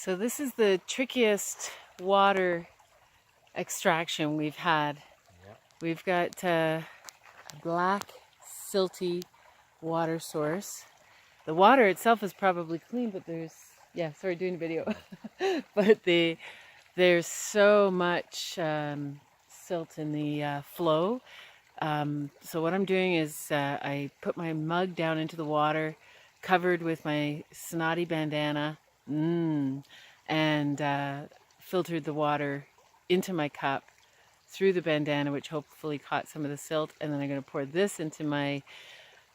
So this is the trickiest water extraction we've had. Yep. We've got a black, silty water source. The water itself is probably clean, but sorry, doing a video. But there's so much silt in the flow. So what I'm doing is I put my mug down into the water, covered with my snotty bandana, and filtered the water into my cup through the bandana, which hopefully caught some of the silt. And then I'm going to pour this into my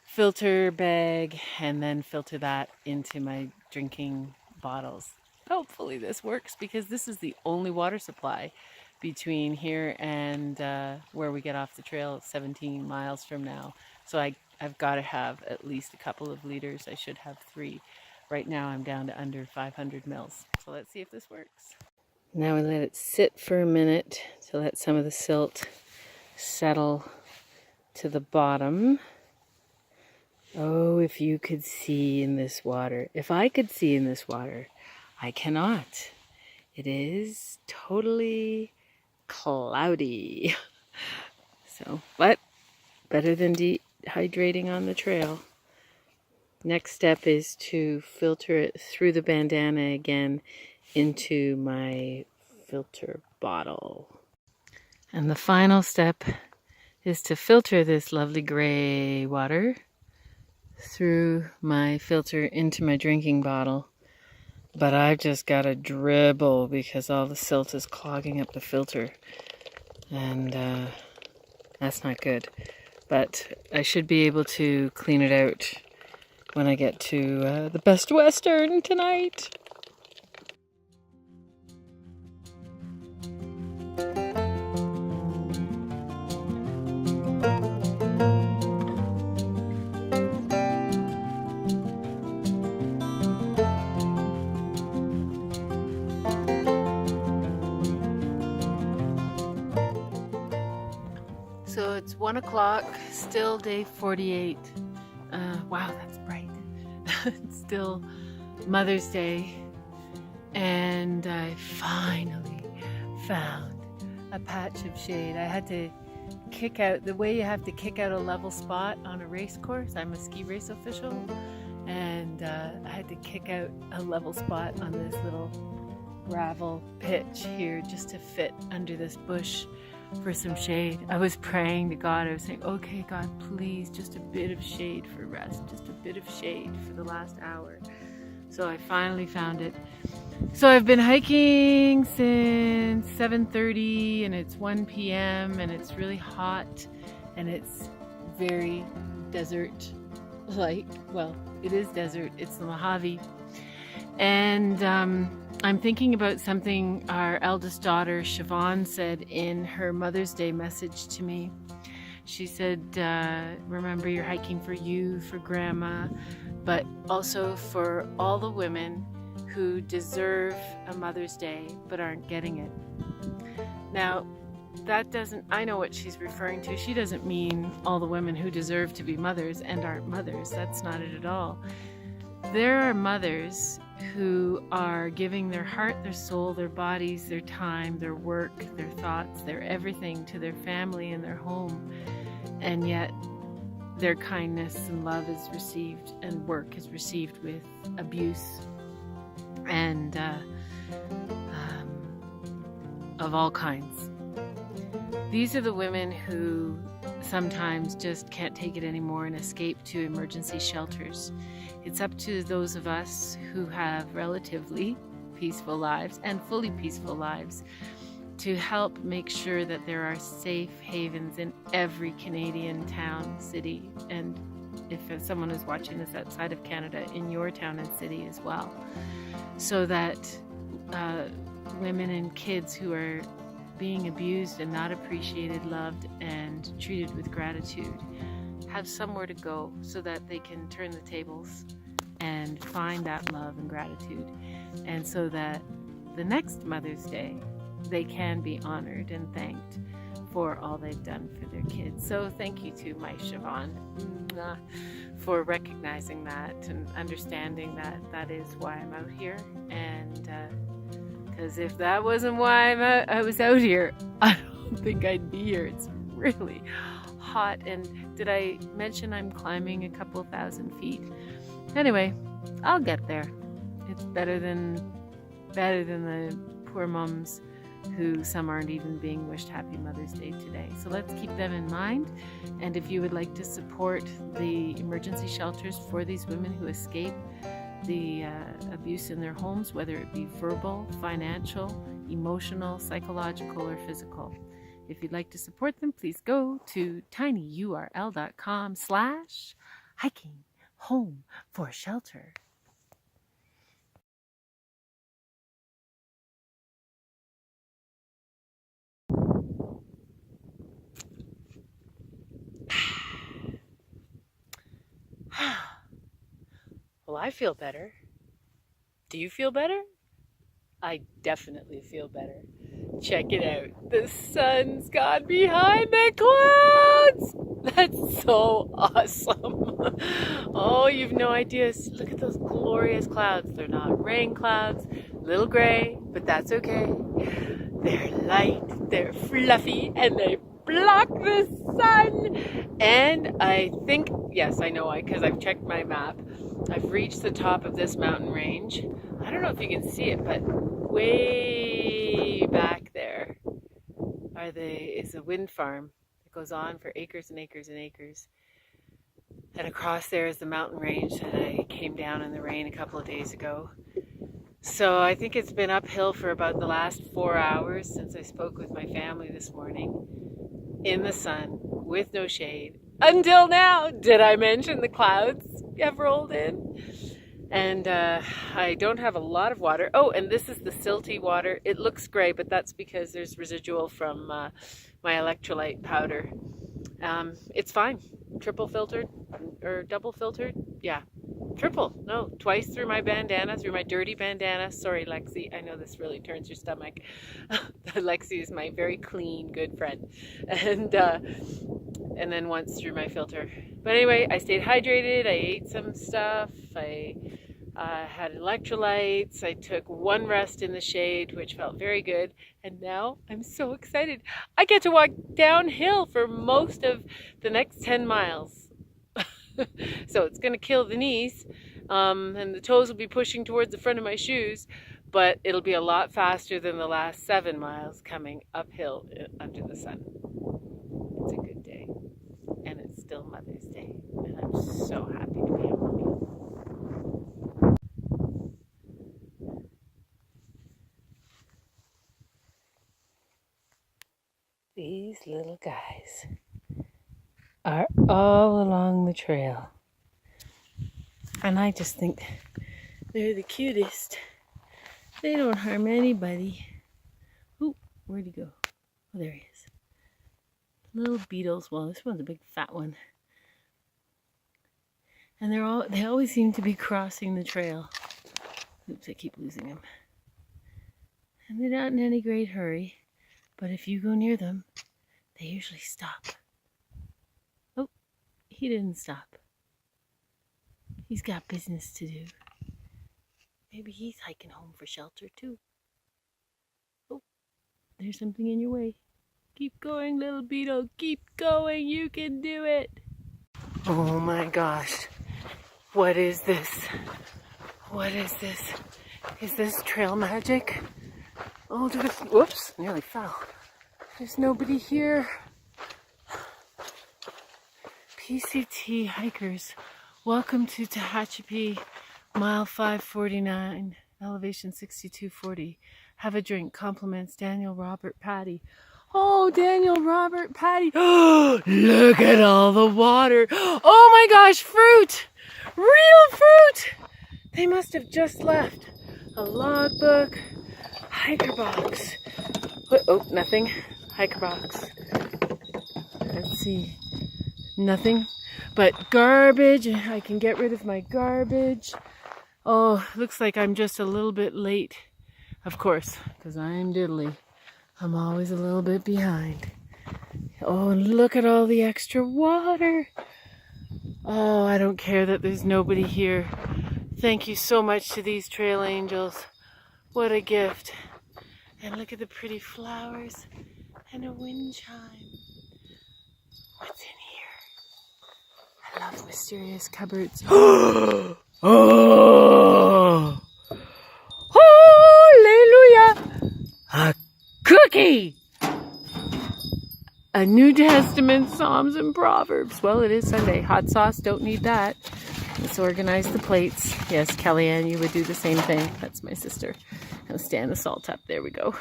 filter bag and then filter that into my drinking bottles. Hopefully this works, because this is the only water supply between here and where we get off the trail 17 miles from now. So I've got to have at least a couple of liters. I should have 3. Right now I'm down to under 500 mils. So let's see if this works. Now we let it sit for a minute to let some of the silt settle to the bottom. Oh, if you could see in this water. If I could see in this water, I cannot. It is totally cloudy. So, but better than dehydrating on the trail. Next step is to filter it through the bandana again into my filter bottle. And the final step is to filter this lovely gray water through my filter into my drinking bottle. But I've just got to dribble because all the silt is clogging up the filter. And that's not good. But I should be able to clean it out when I get to the Best Western tonight. So it's 1 o'clock, still day 48. Wow, that's bright. It's still Mother's Day, and I finally found a patch of shade. I had to kick out, the way you have to kick out a level spot on a race course. I'm a ski race official, and I had to kick out a level spot on this little gravel pitch here just to fit under this bush for some shade. I was praying to God. I was saying, okay, God, please, just a bit of shade for rest, just a bit of shade for the last hour. So I finally found it. So I've been hiking since 7:30, and it's 1 p.m. and it's really hot, and it's very desert-like. Well, it is desert. It's the Mojave. And I'm thinking about something our eldest daughter, Siobhan, said in her Mother's Day message to me. She said, remember, you're hiking for you, for Grandma, but also for all the women who deserve a Mother's Day but aren't getting it. Now, I know what she's referring to. She doesn't mean all the women who deserve to be mothers and aren't mothers. That's not it at all. There are mothers who are giving their heart, their soul, their bodies, their time, their work, their thoughts, their everything to their family and their home, and yet their kindness and love is received and work is received with abuse and of all kinds. These are the women who sometimes just can't take it anymore and escape to emergency shelters. It's up to those of us who have relatively peaceful lives and fully peaceful lives to help make sure that there are safe havens in every Canadian town, city, and if someone is watching this outside of Canada, in your town and city as well, so that women and kids who are being abused and not appreciated, loved, and treated with gratitude have somewhere to go so that they can turn the tables and find that love and gratitude, and so that the next Mother's Day they can be honored and thanked for all they've done for their kids. So thank you to my Siobhan for recognizing that and understanding that that is why I'm out here, and because if that wasn't why I was out here, I don't think I'd be here. It's really hot. And did I mention I'm climbing a couple thousand feet? Anyway, I'll get there. It's better than the poor mums who some aren't even being wished Happy Mother's Day today. So let's keep them in mind. And if you would like to support the emergency shelters for these women who escape the abuse in their homes, whether it be verbal, financial, emotional, psychological, or physical. If you'd like to support them, please go to tinyurl.com/hiking home for shelter. Well, I feel better. Do you feel better? I definitely feel better. Check it out. The sun's gone behind the clouds. That's so awesome. Oh, you've no idea. Look at those glorious clouds. They're not rain clouds, a little gray, but that's okay. They're light, they're fluffy, and they block the sun. And I think, yes, I know why, because I've checked my map. I've reached the top of this mountain range. I don't know if you can see it, but way back there is a wind farm that goes on for acres and acres and acres. And across there is the mountain range that I came down in the rain a couple of days ago. So I think it's been uphill for about the last 4 hours since I spoke with my family this morning in the sun with no shade. Until now, did I mention the clouds have rolled in? And I don't have a lot of water. Oh, and this is the silty water. It looks gray, but that's because there's residual from my electrolyte powder. It's fine. Triple filtered or double filtered? Yeah. Triple. No, twice through my bandana, through my dirty bandana. Sorry, Lexi. I know this really turns your stomach. Lexi is my very clean, good friend. And then once through my filter. But anyway, I stayed hydrated. I ate some stuff. I had electrolytes. I took one rest in the shade, which felt very good. And now I'm so excited. I get to walk downhill for most of the next 10 miles. So it's going to kill the knees, and the toes will be pushing towards the front of my shoes, but it'll be a lot faster than the last 7 miles coming uphill under the sun. It's a good day, and it's still Mother's Day, and I'm so happy to be a mommy. These little guys are all along the trail. And I just think they're the cutest. They don't harm anybody. Ooh, where'd he go? Oh, there he is. Little beetles. Well, this one's a big fat one. And they always seem to be crossing the trail. Oops, I keep losing them. And they're not in any great hurry. But if you go near them, they usually stop. Oh, he didn't stop. He's got business to do. Maybe he's hiking home for shelter too. Oh, there's something in your way. Keep going, little beetle. Keep going. You can do it. Oh my gosh. What is this? What is this? Is this trail magic? Oh, whoops, nearly fell. There's nobody here. PCT hikers, welcome to Tehachapi, mile 549, elevation 6240. Have a drink. Compliments, Daniel Robert Patty. Oh, Daniel Robert Patty. Oh, look at all the water. Oh my gosh, fruit. Real fruit. They must have just left. A logbook. Hiker box. Oh, nothing. Hiker box. Let's see. Nothing but garbage. I can get rid of my garbage. Oh, looks like I'm just a little bit late. Of course, because I'm diddly. I'm always a little bit behind. Oh, and look at all the extra water. Oh, I don't care that there's nobody here. Thank you so much to these trail angels What a gift. And look at the pretty flowers and a wind chime. What's in here? I love mysterious cupboards. Oh! Hallelujah! A cookie! A New Testament, Psalms, and Proverbs. Well, it is Sunday. Hot sauce, don't need that. Let's organize the plates. Yes, Kellyanne, you would do the same thing. That's my sister. Gonna stand the salt up. There we go.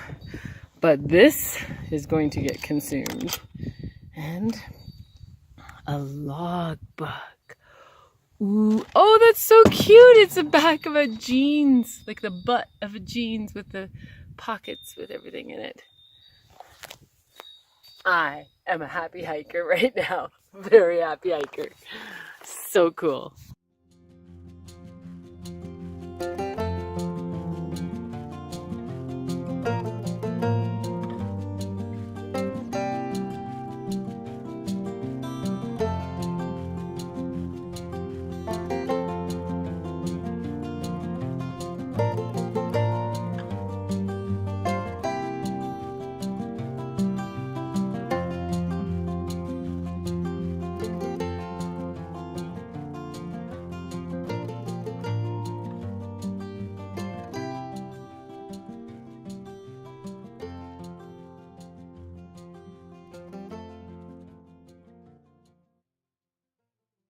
But this is going to get consumed. And a logbook. Ooh, oh, that's so cute. It's the back of a jeans, like the butt of a jeans with the pockets with everything in it. I am a happy hiker right now. Very happy hiker. So cool.